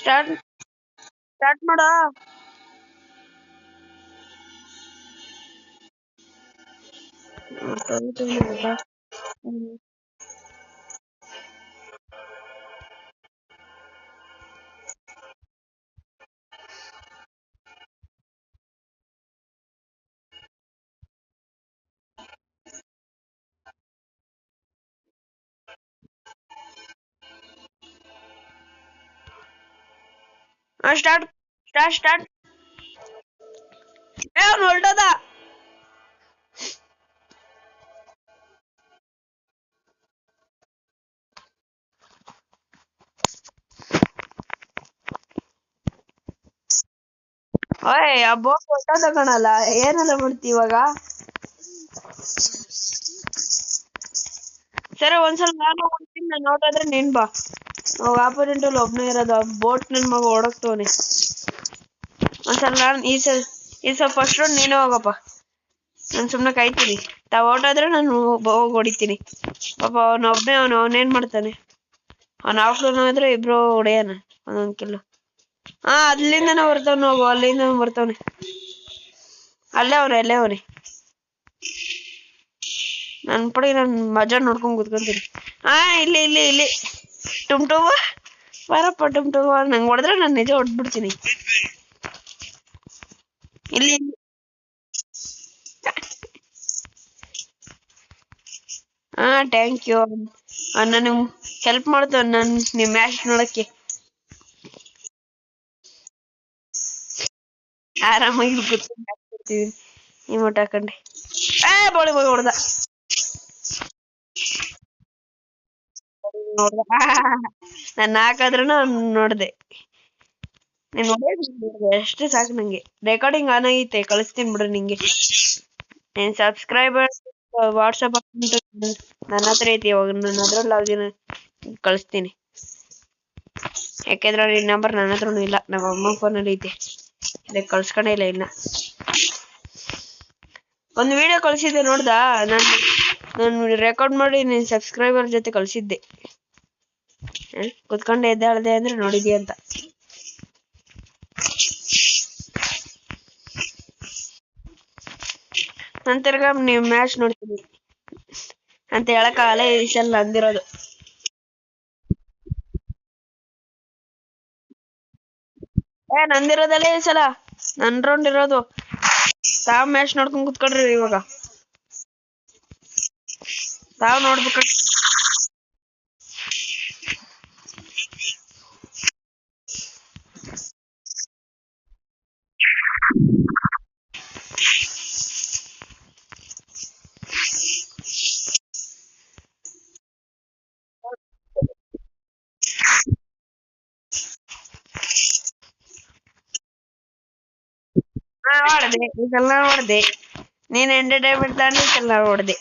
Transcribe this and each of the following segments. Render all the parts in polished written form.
Start start ಮಾಡ. Start start start. ಅವ್ನು ಹೊರಟದ. ಓಯ್ ಆ ಬೋಟ್ ಹೊರಟದ ಕಣಲ್ಲ, ಏನೆಲ್ಲ ಮಾಡ್ತಿ ಇವಾಗ? ಸರಿ ಒಂದ್ಸಲ ನಾನು ಹೋಗ್ತೀನಿ, ನಾನು ಹೊರಟಾದ್ರೆ ನೀನ್ ಬಾ. ಆಪೋನೆಂಟ್ ಅಲ್ಲಿ ಒಬ್ನೇ ಇರೋದು, ಬೋಟ್ ನನ್ ಮಗ ಓಡಕ್ತವನೆ. ಒಂದ್ಸಲ ನಾನು ಈ ಸಲ ಫಸ್ಟ್ ರೌಂಡ್ ನೀನೇ ಹೋಗಪ್ಪ, ನಾನು ಸುಮ್ನೆ ಕಾಯ್ತೀನಿ. ತಾವ್ ಹೊರಟಾದ್ರೆ ನಾನು ಹೋಗಿ ಹೊಡಿತೀನಿ. ಪಾಪ ಅವನೊಬ್ನೇ, ಅವನೇನ್ ಮಾಡ್ತಾನೆ? ಅವ್ನ ಆಫ್ಲೋನ್ ಆದ್ರೆ ಇಬ್ರು ಹೊಡೆಯೋಣ ಒಂದೊಂದ್ ಕಿಲ್ಲು. ಅಲ್ಲಿಂದನೇ ಬರ್ತಾವ್, ಹೋಗು, ಅಲ್ಲಿಂದ ಬರ್ತಾವನೆ. ಅಲ್ಲೇ ಅವನೇ. ನನ್ ಪಡಿ ನಾನು ಮಜಾ ನೋಡ್ಕೊಂಡ್ ಕೂತ್ಕೊಂತೀನಿ. ಇಲ್ಲಿ ಟುಮ್ ಬರಪ್ಪ ಟುಮ್ ನಂಗೆ ಹೊಡೆದ್ರೆ ನಾನು ನಿಜ ಹೊಡ್ಬಿಡ್ತೀನಿ. ಇಲ್ಲಿ ಥ್ಯಾಂಕ್ ಯು. ನಾನು ಹೆಲ್ಪ್ ಮಾಡ್ತೇವೆ ನಿಮ್ ಮ್ಯಾಚ್ ನೋಡಕ್ಕೆ. ಆರಾಮಾಗಿ ಕೂತ್ಕೊಂಡ್ತೀವಿ ಇಮೋಟ್ ಹಾಕೊಂಡೆ. ಬೋಳಿ ಹೊಡೆದ. ನಾನು ಹಾಕಾದ್ರೂ ನೋಡ್ದೆ. ನೀನ್ ಅಷ್ಟೇ ಸಾಕು ನಂಗೆ. ರೆಕಾರ್ಡಿಂಗ್ ಆನ್ ಆಗೈತೆ, ಕಳಿಸ್ತೀನಿ ಬಿಡ್ರಿ ನಿಂಗೆ. ನೀನ್ ಸಬ್ಸ್ಕ್ರೈಬರ್ ವಾಟ್ಸಪ್ ನನ್ನ ಹತ್ರ ಐತಿ, ಇವಾಗ ನನ್ನ ಅದ್ರಲ್ಲಿ ಲಾಗಿನ್ ಕಳಿಸ್ತೀನಿ. ಯಾಕೆಂದ್ರೆ ಈ ನಂಬರ್ ನನ್ನ ಹತ್ರನೂ ಇಲ್ಲ, ನಮ್ಮ ಅಮ್ಮ ಫೋನಲ್ಲಿ ಐತೆ. ಇದಕ್ಕೆ ಕಳ್ಸ್ಕೊಂಡೇ ಇಲ್ಲ ಇನ್ನ. ಒಂದು ವಿಡಿಯೋ ಕಳ್ಸಿದ್ದೆ ನೋಡ್ದಾ? ನಾನು ರೆಕಾರ್ಡ್ ಮಾಡಿ ನಿನ್ ಸಬ್ಸ್ಕ್ರೈಬರ್ ಜೊತೆ ಕಳ್ಸಿದ್ದೆ. ಕುತ್ಕೊಂಡೆ ಎದ್ದಾಳ್ದೆ ಅಂದ್ರೆ ನೋಡಿದ್ಯಾ ಅಂತ. ನಂತರ ನೀವು ಮ್ಯಾಚ್ ನೋಡ್ತೀನಿ ಅಂತ ಹೇಳಕ್ಕಾಗಲ್ಲ, ಈ ಸಲ ನಂದಿರೋದು. ನಂದಿರೋದಲ್ಲೇ ಈ ಸಲ, ನನ್ ರೌಂಡ್ ಇರೋದು. ತಾವ್ ಮ್ಯಾಚ್ ನೋಡ್ಕೊಂಡ್ ಕುತ್ಕೊಳ್ರಿ ಇವಾಗ. ತಾವ್ ನೋಡ್ಬೇಕು. ಹೊಡೆದೆ ಈ ಸಲ, ಹೊಡೆದೆ. ನೀನ್ ಎಂಟರ್ಟೈನ್ಮೆಂಟ್ ತಾಂಡಿ ಈ ಸಲ ಹೊಡೆದೆ.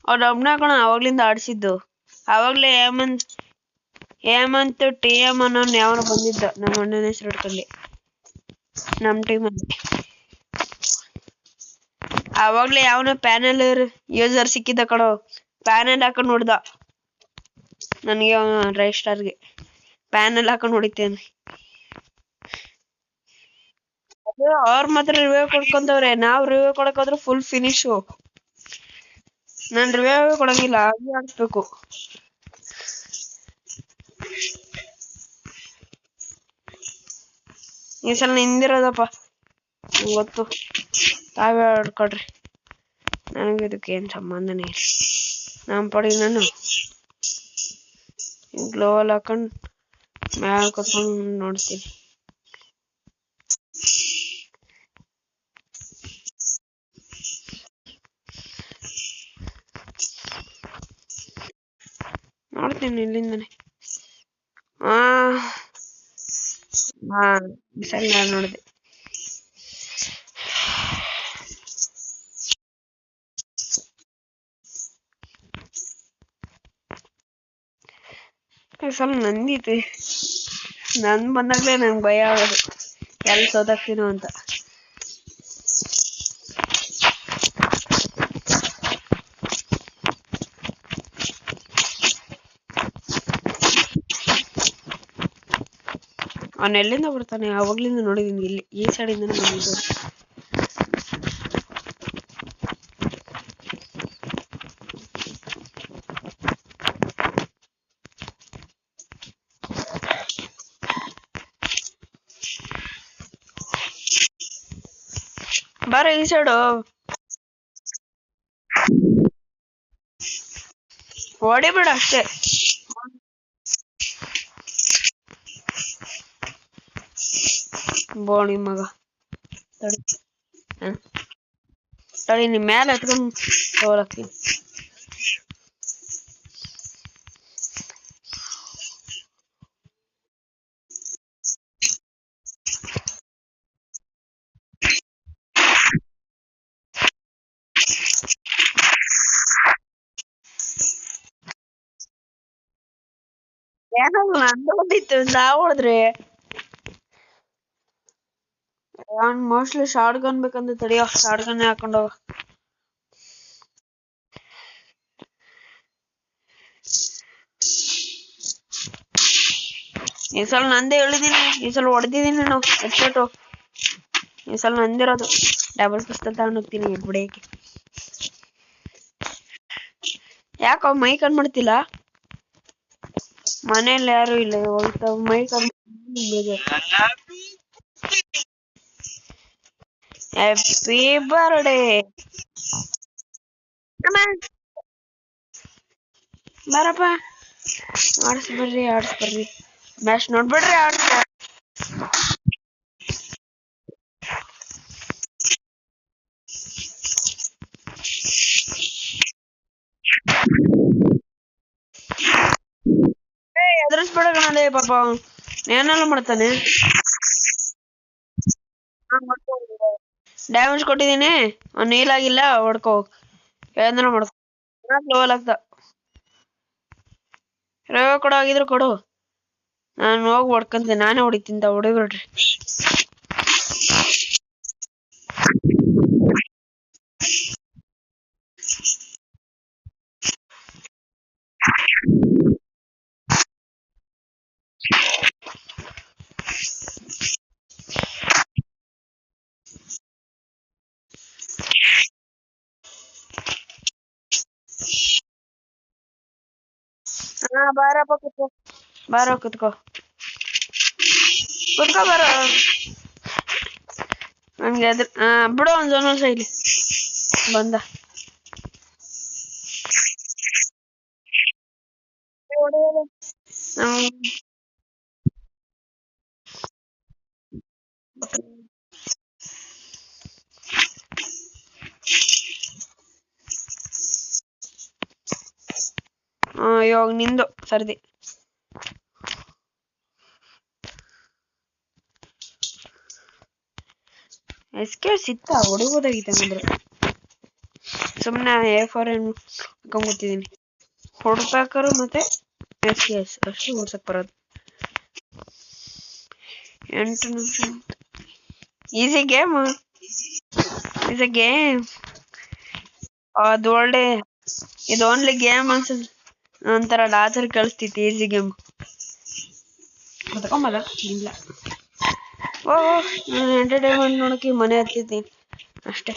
ಅವ್ರ ಒಬ್ನ ಕಣ ಅವಾಗ್ಲಿಂದ ಆಡ್ಸಿದ್ದು. ಅವಾಗ್ಲೇ ಹೇಮಂತ್ TM ಅನ್ನೋನ್ ಯಾವನು ಬಂದಿದ್ದ, ನಮ್ಮ ಅಣ್ಣನ ಹೆಸರು ಹಿಡ್ಕೊಂಡೆ ನಮ್ ಟೀಮಲ್ಲಿ. ಅವಾಗ್ಲೇ ಯಾವನ ಪ್ಯಾನಲ್ ಯೂಸರ್ ಸಿಕ್ಕಿದ್ದ ಕಣೋ, ಪ್ಯಾನಲ್ ಹಾಕೊಂಡ್ ನೋಡ್ದ ನನಗೆ, ರೈಸ್ಟಾರ್ಗೆ ಪ್ಯಾನಲ್ ಹಾಕೊಂಡ್ ಹೊಡಿತೇನೆ. ಅದು ಅವ್ರ ಮಾತ್ರ ರಿವ್ಯೂ ಕೊಡ್ಕೊಂತವ್ರೆ, ನಾವ್ ರಿವ್ಯೂ ಕೊಡಕ್ ಹೋದ್ರೆ ಫುಲ್ ಫಿನಿಶು. ನಾನ್ ರಿವ್ಯೂ ಕೊಡಂಗಿಲ್ಲ, ಹಾಗೆ ಆಡ್ಸ್ಬೇಕು. ಈ ಸಲ ನಿಂದಿರೋದಪ್ಪ ಗೊತ್ತು, ತಾವೇ ಆಡ್ಕೊಡ್ರಿ, ನನಗೆ ಇದಕ್ಕೆ ಏನ್ ಸಂಬಂಧನೇ ಇಲ್ಲ. ನಮ್ ಪಡಿ ನಾನು ಗ್ಲೋವಲ್ ಹಾಕೊಂಡ್ ಮ್ಯಾಲ್ ಕೂತ್ಕೊಂಡ್ ನೋಡ್ತೀನಿ. ನೋಡ್ತೀನಿ ಇಲ್ಲಿಂದಾನೆ. ಸರಿ, ನಾನು ನೋಡಿದೆ. ಸ್ವಲ್ಪ ನಂದಿದೆ, ನನ್ ಬಂದಾಗ್ಲೇ ನಂಗೆ ಭಯ ಆಗೋದು ಎಲ್ಲಿ ಸೋತಾಗ್ತೀನೋ ಅಂತ. ಅವನ್ ಎಲ್ಲಿಂದ ಬರ್ತಾನೆ? ಅವಾಗ್ಲಿಂದ ನೋಡಿದೀನಿ, ಇಲ್ಲಿ ಈ ಸೈಡಿಂದ ಬಂದಿದ್ದು. ಬಾರ ಈ ಸೈಡು ಹೊಡಿಬೇಡ ಅಷ್ಟೇ. ಬೋಣಿ ಮಗ ತಡಿ ತಡಿ, ನಿಮ್ ಮ್ಯಾಲ ಎತ್ಕೊಂಡ್ ಹೋಗ್ಲತ್ತೀನಿ. ಏನಲ್ಲ ನಂದು ಬಂದಿತ್ತು, ನಾವ್ ಹೊಡೆದ್ರೆ ಅವ್ನ್ ಮೋಸ್ಟ್ಲಿ ಶಾರ್ಟ್ ಗನ್ ಬೇಕಂದ್ರೆ ತಡಿಯೋ, ಶಾರ್ಟ್ ಗನ್ ಹಾಕೊಂಡೋಗ. ಈ ಸಲ ನಂದೇ ಹೇಳಿದೀನಿ, ಈ ಸಲ ಹೊಡೆದಿದ್ದೀನಿ ನಾವು ಎಚ್ಚೆಟು. ಈ ಸಲ ನಂದಿರೋದು ಡಬಲ್ ಪಿಸ್ತಲ್ ತಗೊಂಡ್ ಹೋಗ್ತೀನಿ ಬಿಡೇಕೆ. ಯಾಕೋ ಮೈಕ್ ಆನ್ ಮಾಡ್ತಿಲ್ಲ? ಮನೇಲಿ ಯಾರು ಇಲ್ಲ, ಹೋಗ್ತಾವ ಮೈಕ್ ಆನ್. ಹ್ಯಾಪಿ ಬರ್ಡೇ ಬಾರಪ್ಪ, ಆಡಿಸ್ಬರ್ರಿ ಆಡಿಸ್ಬರ್ರಿ. ಮ್ಯಾಚ್ ನೋಡ್ಬೇಡ್ರಿ, ಆಡ್ಸ. ಎದುರಿಸ್ಬೇಡ ಕಣಲೇ ಪಾಪ, ಏನೆಲ್ಲ ಮಾಡ್ತಾನೆ. ಡ್ಯಾಮೇಜ್ ಕೊಟ್ಟಿದ್ದೀನಿ, ಅವ್ನು ನೀಲ್ ಆಗಿಲ್ಲ, ಹೊಡ್ಕೋ. ಏನಾರ ಮಾಡ್ಕೊ, ಲೋವಲ್ ಆಗ್ತ. ರೇವ ಕೊಡೋ ಆಗಿದ್ರು ಕೊಡು, ನಾನು ಹೋಗಿ ಹೊಡ್ಕಂತೀನಿ. ನಾನೇ ಹೊಡಿತೀನಿ, ಹೊಡಿಬೇಡ್ರಿ. ಬಾರಪ್ಪ ಕುತ್ಕೋ, ಬಾರೋ ಕುತ್ಕೋ, ಕುತ್ಕೋ ಬಾರೋ. ನನ್ಗೆ ಅದ್ರ ಬಿಡೋ, ಒಂದ್ ಜೋನಲ್ ಸೈಲಿ ಬಂದ. ಇವಾಗ ನಿಂದು ಸರ್ದಿ. ಎಸ್ಕೆ ಸಿಕ್ಕ ಹೊಡಿಬೋದಾಗಿತ್ತು ಅಂದ್ರೆ. ಸುಮ್ಮನೆ A4 ಹಾಕೊಂಡ್ಬತ್ತಿದ್ದೀನಿ. ಹೊಡ್ಬೇಕಾರು ಮತ್ತೆ SKS ಅಷ್ಟು ಓಡ್ಸಕ್ ಬರೋದು. 8 ನಿಮಿಷ. Easy game, is a game. ಅದು ಒಳ್ಳೆ, ಇದು ಓನ್ಲಿ ಗೇಮ್ ಅನ್ಸ ಒಂಥರ ಲಾಚರ್ ಕಳಿಸ್ತಿತ್ತು. ಈಸಿ ಗೇಮ್ ತಗೊಂಬಲ್ಲ ಇಲ್ಲ. ನಾನು ಎಂಟರ್ಟೈನ್ಮೆಂಟ್ ನೋಡಕ್ಕೆ ಮನೆ ಹತ್ತಿದ್ದೀನಿ ಅಷ್ಟೇ.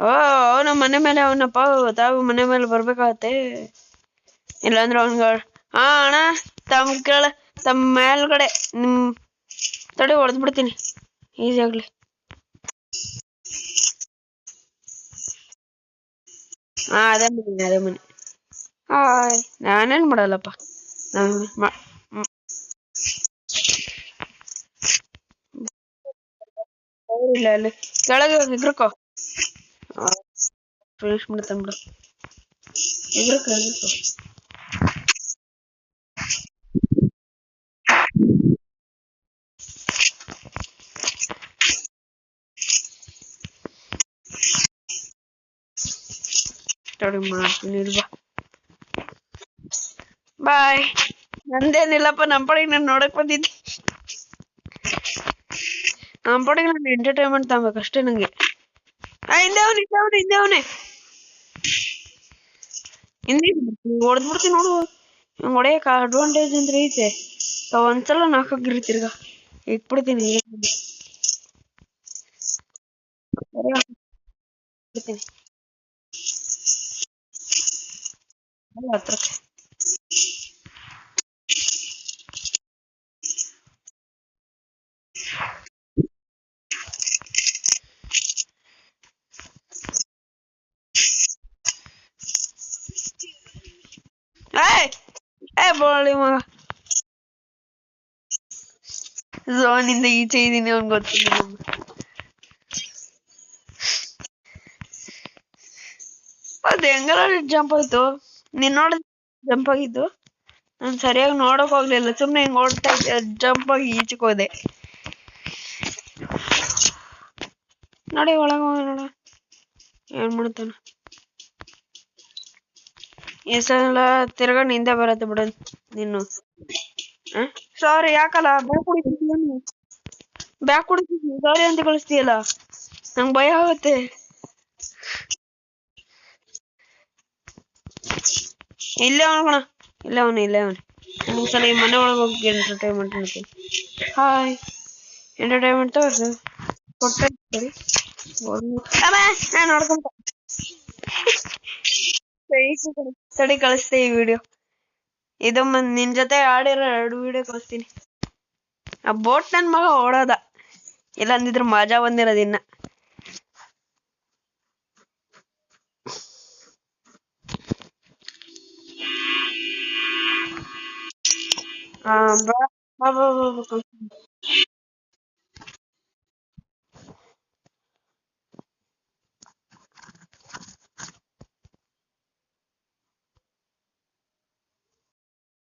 ಅವನ ಮನೆ ಮೇಲೆ ಅವನಪ್ಪ, ತಾವು ಮನೆ ಮೇಲೆ ಬರ್ಬೇಕಾಗತ್ತೆ. ಇಲ್ಲಾಂದ್ರೆ ಅವನ್ಗ ಅಣ್ಣ ತಮ್ಮ ಮೇಲ್ಗಡೆ ನಿಮ್ ತಡಿ ಹೊಡೆದ್ಬಿಡ್ತೀನಿ ಈಸಿ ಆಗ್ಲಿ. ಅದೇ ಮನೆ. ನಾನೇನ್ ಮಾಡಲ್ಲಪ್ಪ. ಇಲ್ಲ ಅಲ್ಲಿ ಕೆಳಗೆ ಎಗ್ರಕೋ, ಫಿನಿಶ್ ಮಾಡ್ತಾನೆ ಬಿಡು. ಎಗ್ರಕೋ ತಡಿ ಮಾಡ್ತೀನಿ ಇಲ್ವಾ. ಬಾಯ್. ನಂದೇನಿಲ್ಲಪ್ಪ, ನಮ್ಮ ಪಾಡಿಗೆ ನಾನು ನೋಡಕ್ ಬಂದಿದ್ದೆ. ನಮ್ಮ ಪಾಡಿಗೆ ನಾನು ಎಂಟರ್ಟೈನ್ಮೆಂಟ್ ತಗೋಬೇಕು ಅಷ್ಟೇ ನಂಗೆ. ಹಿಂದೆ ಅವನೇ ಹಿಂದೆ ಹೊಡೆದ್ಬಿಡ್ತೀನಿ ನೋಡು. ಹೊಡೆಯಕ್ಕೆ ಅಡ್ವಾಂಟೇಜ್ ಅಂದ್ರೆ ಐತೆ. ಒಂದ್ಸಲ ನಾಲ್ಕಾಗಿರಿ ತಿರ್ಗ ಇಟ್ಬಿಡ್ತೀನಿ ಬಿಡ್ತೀನಿ ಹತ್ರಕ್ಕೆ ಬೋಳಿ ಮಗ ಝೋನಿಂದ ಈಚೆ ಇದೀನಿ ಅವ್ನ್ ಗೊತ್ತಿಲ್ಲ ಅದು ಹೆಂಗಾರ ಜಂಪ್ ಆಯ್ತು ನೀನ್ ನೋಡ ಜಂಪ್ ಆಗಿದ್ದು ನಾನು ಸರಿಯಾಗಿ ನೋಡಕ್ ಹೋಗ್ಲಿಲ್ಲ ಸುಮ್ನೆ ಹಿಂಗ್ ಓಡ್ತಾ ಜಂಪ್ ಆಗಿ ಈಚಕ್ ಹೋದೆ ನೋಡಿ ಒಳಗ ಹೋಗ ನೋಡ ಏನ್ ಮಾಡ್ತಾನ ಈ ಸಲ ತಿರ್ಗಾ ನಿಂದೆ ಬರತ್ತೆ ಬಿಡ ನೀನು ಸಾರಿ ಯಾಕಲ್ಲ ಬ್ಯಾಗ್ ಕುಡಿತೀನಿ ಸಾರಿ ಅಂತ ಕಳಿಸ್ತೀಯಲ್ಲ ನಂಗೆ ಭಯ ಆಗುತ್ತೆ ಇಲ್ಲೇ ಅವನ ಇಲ್ಲೇ ಅವನು ಒಂದ್ಸಲ ಈ ಮನೆ ಒಳಗೆ ಹೋಗಿ ಎಂಟರ್ಟೈನ್ಮೆಂಟ್ ಮಾಡ್ತೀನಿ ಹಾಯ್ ಎಂಟರ್ಟೈನ್ಮೆಂಟ್ ತೋರ್ಸು ಕೊಟ್ಟೆ ನಾನು ನೋಡ್ಕೊಂತ ಸರಿ ಕಳಿಸ್ತೆ ಈ ವಿಡಿಯೋ ಇದು ನಿನ್ ಜೊತೆ ಆಡಿರೋ 2 ವಿಡಿಯೋ ಕಳಿಸ್ತೀನಿ ಆ ಬೋಟ್ ನನ್ ಮಗ ಓಡೋದ ಇಲ್ಲ ಅಂದಿದ್ರೆ ಮಜಾ ಬಂದಿರೋದು ಇನ್ನ ಬಾ